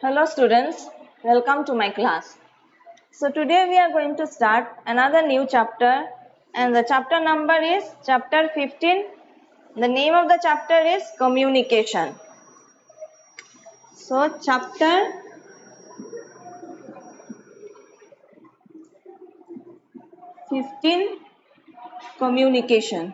Hello students, welcome to my class. So today we are going to start another new chapter and the chapter number is chapter 15. The name of the chapter is communication. So chapter 15, communication.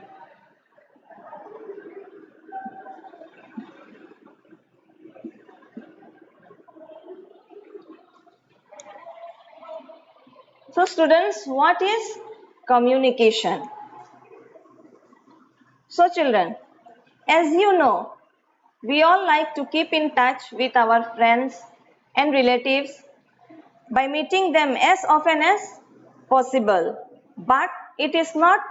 So students, what is communication? So children, as you know, we all like to keep in touch with our friends and relatives by meeting them as often as possible. But it is not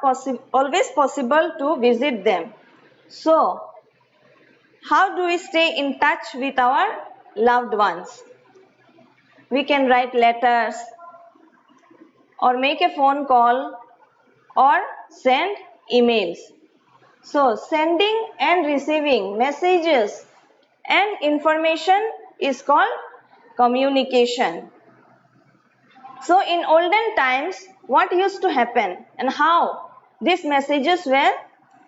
always possible to visit them. So, how do we stay in touch with our loved ones? We can write letters or make a phone call or send emails. So, sending and receiving messages and information is called communication. So, in olden times, what used to happen and how these messages were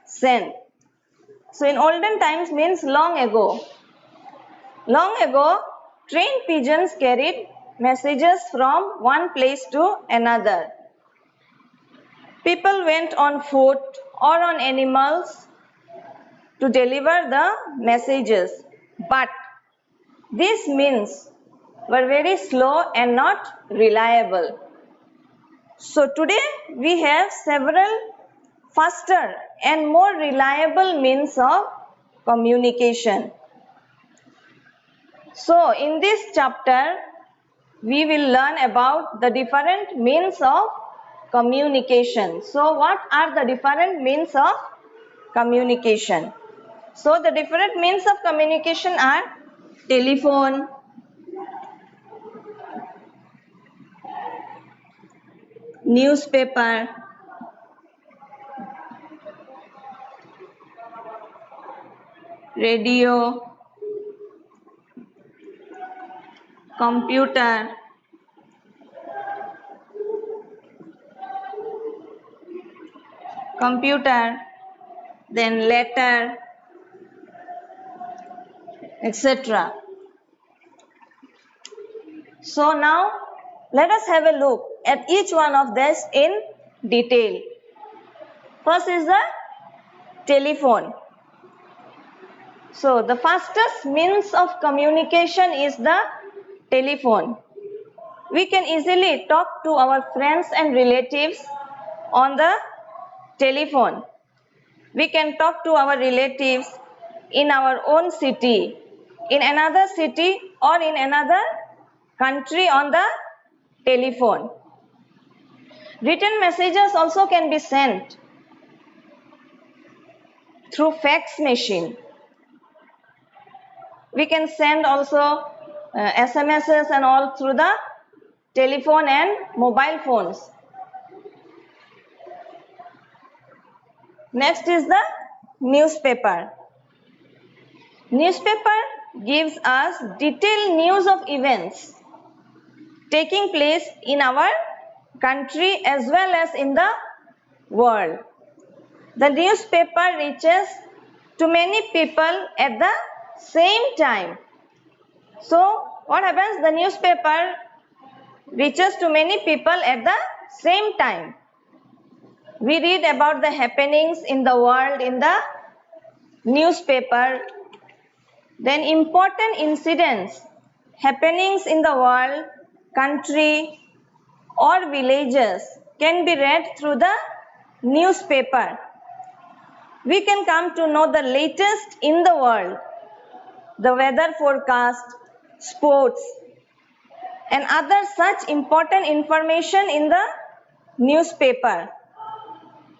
sent? So, in olden times means long ago. Long ago, trained pigeons carried messages from one place to another. People went on foot or on animals to deliver the messages, but these means were very slow and not reliable. So today we have several faster and more reliable means of communication. So in this chapter we will learn about the different means of communication. So what are the different means of communication? So the different means of communication are telephone, newspaper, radio, computer, then letter, etc. So now let us have a look at each one of this in detail. First is the telephone. So the fastest means of communication is the telephone. We can easily talk to our friends and relatives on the telephone. We can talk to our relatives in our own city, in another city or in another country on the telephone. Written messages also can be sent through fax machine. We can send also SMSs and all through the telephone and mobile phones. Next is the newspaper. Newspaper gives us detailed news of events taking place in our country as well as in the world. The newspaper reaches to many people at the same time. So what happens? The newspaper reaches to many people at the same time. We read about the happenings in the world in the newspaper. Then important incidents, happenings in the world, country or villages can be read through the newspaper. We can come to know the latest in the world, the weather forecast, sports and other such important information in the newspaper.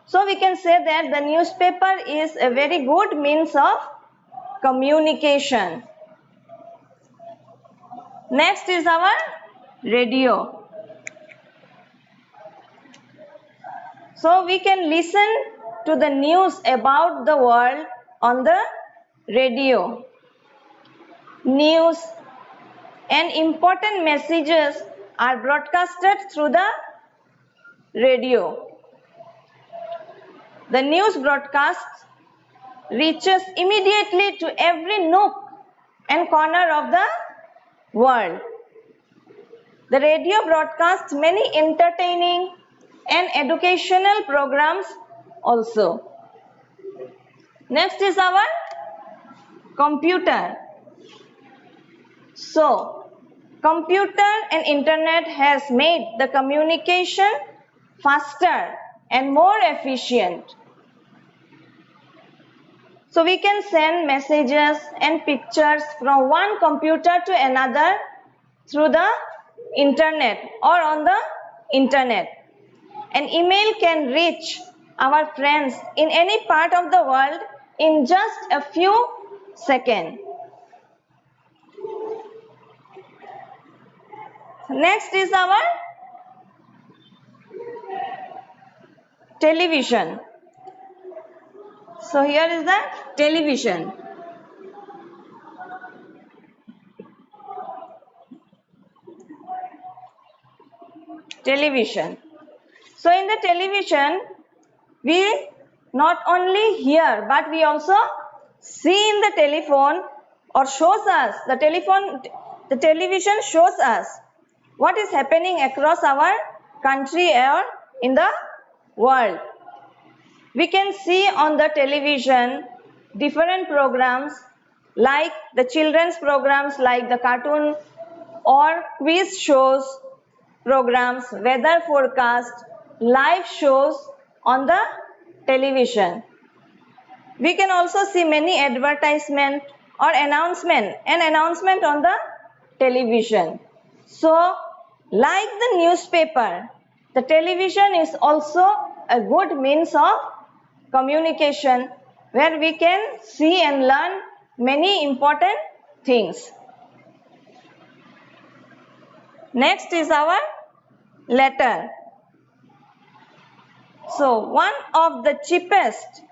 So we can say that the newspaper is a very good means of communication. Next is our radio. So we can listen to the news about the world on the radio. News and important messages are broadcasted through the radio. The news broadcast reaches immediately to every nook and corner of the world. The radio broadcasts many entertaining and educational programs also. Next is our computer. So, computer and internet has made the communication faster and more efficient. So we can send messages and pictures from one computer to another through the internet or on the internet. An email can reach our friends in any part of the world in just a few seconds. Next is our television. So here is the television. Television. So in the television, we not only hear but we also see in the telephone or shows us, the television shows us what is happening across our country or in the world. We can see on the television different programs like the children's programs like the cartoon or quiz shows, programs, weather forecast, live shows on the television. We can also see many advertisement or announcement on the television. So, like the newspaper, the television is also a good means of communication where we can see and learn many important things. Next is our letter. So, one of the cheapest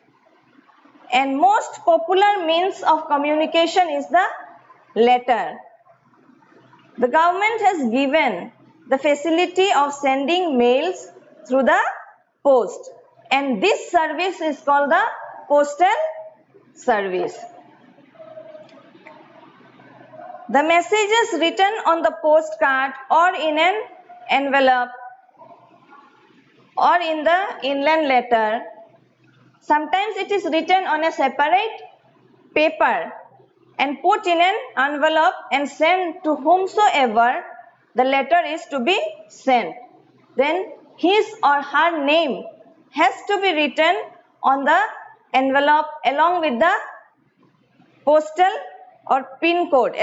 and most popular means of communication is the letter. The government has given the facility of sending mails through the post, and this service is called the postal service. The messages written on the postcard or in an envelope or in the inland letter, sometimes it is written on a separate paper and put in an envelope and sent to whomsoever the letter is to be sent. Then his or her name has to be written on the envelope along with the postal or pin code,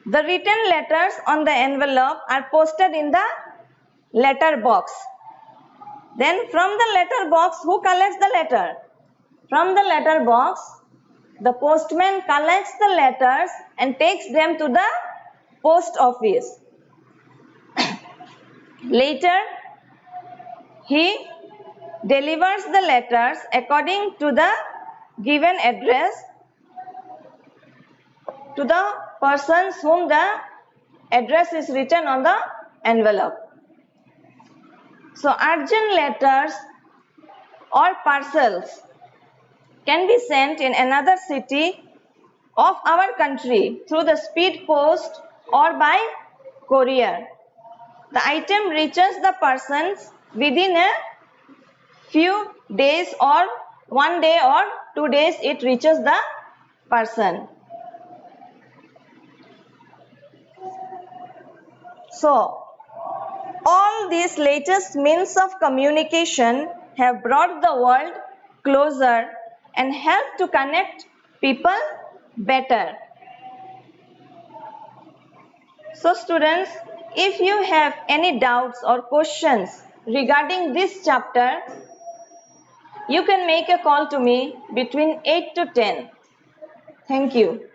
The written letters on the envelope are posted in the letter box. Then from the letter box, who collects the letter? From the letter box, the postman collects the letters and takes them to the post office. Later, he delivers the letters according to the given address to the persons whom the address is written on the envelope. So, urgent letters or parcels can be sent in another city of our country through the speed post or by courier. The item reaches the persons within a few days or 1 day or 2 days it reaches the person. So, all these latest means of communication have brought the world closer and helped to connect people better. So students, if you have any doubts or questions regarding this chapter, you can make a call to me between 8 to 10. Thank you.